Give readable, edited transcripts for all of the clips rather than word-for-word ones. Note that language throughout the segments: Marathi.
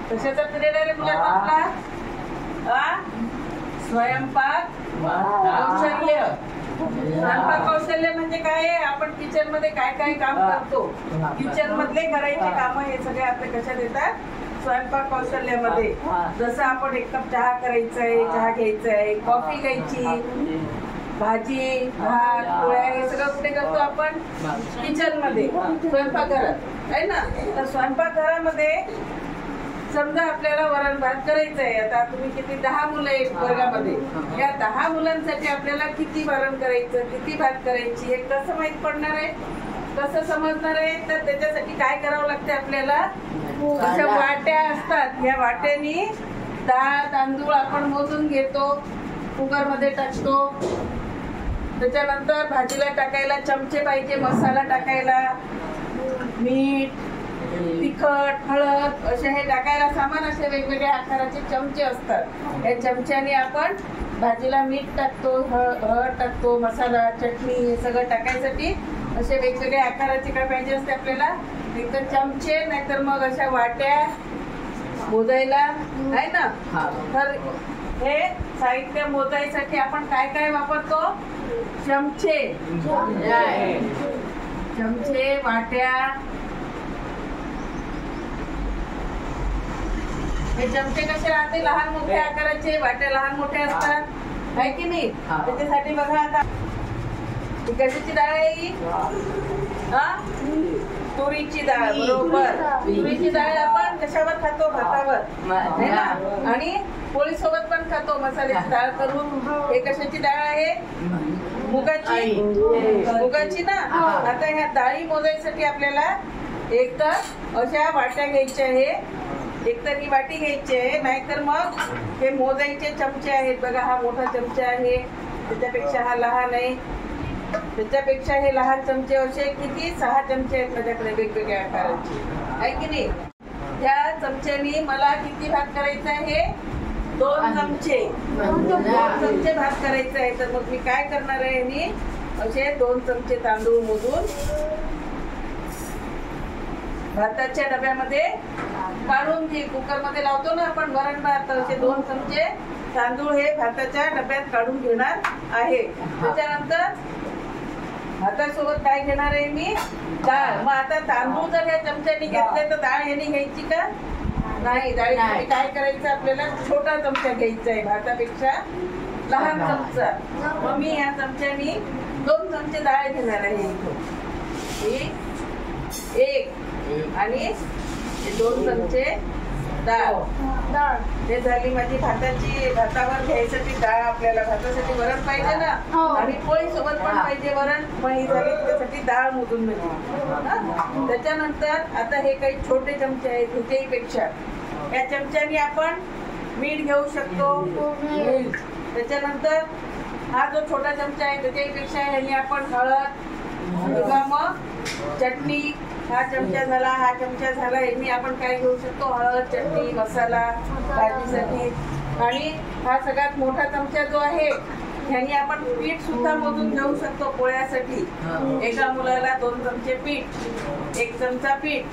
कशाचा पिरियड आहे रे मुलाचा आपला? स्वयंपाक कौशल्य. स्वयंपाक कौशल्य म्हणजे काय? आपण किचन मध्ये काय काय काम करतो, किचन मधले करायचे काम, हे सगळे आपले कशात येतात? स्वयंपाक कौशल्यामध्ये. जसं आपण एक कप चहा करायचंय, चहा घ्यायचंय, कॉफी घ्यायची, भाजी भात पोळ्या हे सगळं कुठे करतो आपण? किचन मध्ये, स्वयंपाकघरात आहे ना. तर स्वयंपाकघरामध्ये समजा आपल्याला वरण भात करायचं आहे. आता तुम्ही किती 10 मुलं आहेत वर्गामध्ये. या 10 मुलांसाठी आपल्याला किती वरण करायचं, किती भात करायची हे कसं माहित पडणार आहे? कसं समजणार आहे? तर त्याच्यासाठी काय करावं लागते आपल्याला? अशा वाट्या असतात. या वाट्यानी डाळ तांदूळ आपण मोजून घेतो, कुकर मध्ये टाकतो. त्याच्यानंतर भाजीला टाकायला चमचे पाहिजे, मसाला टाकायला मीठ तिखट हळद असे हे टाकायला सामान, असे वेगवेगळ्या आकाराचे चमचे असतात. या चमच्याने आपण भाजीला मीठ टाकतो, हळद टाकतो, मसाला चटणी हे सगळं टाकायसाठी असे वेगवेगळ्या आकाराचे काय पाहिजे असते आपल्याला? एक तर चमचे, नाहीतर मग अशा वाट्या मोजायला आहे ना. तर हे साहित्य मोजायसाठी आपण काय काय वापरतो? चमचे, चमचे वाट्या. हे चमचे कसे राहते? लहान मोठ्या आकाराचे. वाट्या लहान मोठ्या असतात, आहे की नाही? त्याच्यासाठी बघा आता कशाची डाळ आहे ही? तुरीची डाळ. बरोबर. तुरीची डाळ आपण कशावर खातो? भातावर है ना. आणि पोळी सोबत पण खातो मसाल्याची डाळ करून. हे कशाची डाळ आहे? मुगाची. मुगाची ना. आता ह्या डाळी मोजायसाठी आपल्याला एक तर अशा वाट्या घ्यायच्या आहे, एक तर ही वाटी घ्यायची आहे, नाहीतर मग हे मोजायचे चमचे आहेत. बघा हा मोठा चमचा आहे, त्याच्यापेक्षा हा लहान आहे, त्याच्यापेक्षा हे लहान चमचे. असे किती? 6 चमचे आहेत माझ्याकडे वेगवेगळ्या आकाराचे, आहे की नाही. त्या चमच्यानी मला किती भात करायचा आहे? 2 चमचे. 2 चमचे भात करायचा आहे. तर मग मी काय करणार आहे? मी असे 2 चमचे तांदूळ मोजून भाताच्या डब्यामध्ये काढून घे. कुकर मध्ये लावतो ना आपण वरण भात, असे 2 चमचे तांदूळ हे भाताच्या डब्यात काढून घेणार आहे. त्याच्यानंतर भातासोबत काय घेणार आहे मी? डाळ. मग आता तांदूळ जर या चमच्याने घेतले तर डाळ ह्यानी घ्यायची का? नाही. डाळीसाठी काय करायचं आपल्याला? छोटा चमचा घ्यायचा आहे, भातापेक्षा लहान चमचा. मग मी या चमच्यानी 2 चमचे डाळ घेणार आहे. एक आणि 2 चमचे डाळ. हे झाली माझी भाताची. भातावर घ्यायसाठी डाळ. आपल्याला भातासाठी वरण पाहिजे ना, आणि पोळी सोबत पण पाहिजे वरण. पण ही झाली त्यासाठी डाळ मोजून मिळते. त्याच्यानंतर आता हे काही छोटे चमचे आहेत, ह्याच्याही पेक्षा या चमच्याने आपण मीठ घेऊ शकतो. त्याच्यानंतर हा जो छोटा चमचा आहे त्याच्याही पेक्षा ह्याने आपण हळद किंवा मग चटणी, हा चमचा झाला, हा चमचा झाला, यांनी आपण काय घेऊ शकतो? हळद चटणी मसाला भाजीसाठी. आणि हा सगळ्यात मोठा चमचा जो आहे ह्यानी आपण पीठ सुद्धा मोजून घेऊ शकतो पोळ्यासाठी. एका मुलाला 2 चमचे पीठ, 1 चमचा पीठ.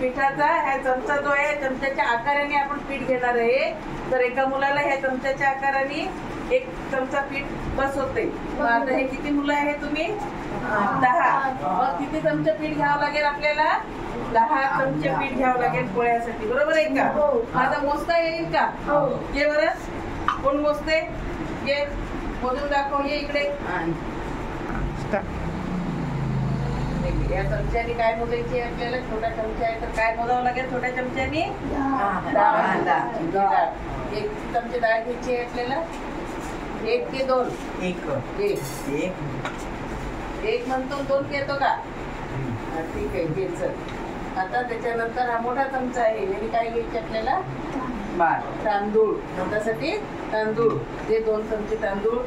पिठाचा ह्या चमचा जो आहे चमच्याच्या आकाराने आपण पीठ घेणार आहे. तर एका मुलाला ह्या चमच्याच्या आकाराने 1 चमचा पीठ बस होते. आता हे किती मुलं आहे तुम्ही? 10. मग किती चमचे पीठ घ्यावं लागेल आपल्याला? 10 चमचे पीठ घ्यावं लागेल पोळ्यासाठी. बरोबर आहे का? आता मोजता येईल का? ये बरं, कोण मोजते? ये मोजून दाखव. ये इकडे. या चमच्यानी काय मोजायची आपल्याला? छोटा चमचा आहे तर काय मोजावं लागेल छोट्या चमच्यानी? डाळ. 1 चमचे डाळ घ्यायची आहे आपल्याला. 1 की 2? 1 म्हणतो, 2 घेतो का? ठीक आहे, घे चल. आता त्याच्यानंतर हा मोठा चमचा आहे, याने काय घ्यायचे आपल्याला? तांदूळ. मोठ्यासाठी तांदूळ. ते 2 चमचे तांदूळ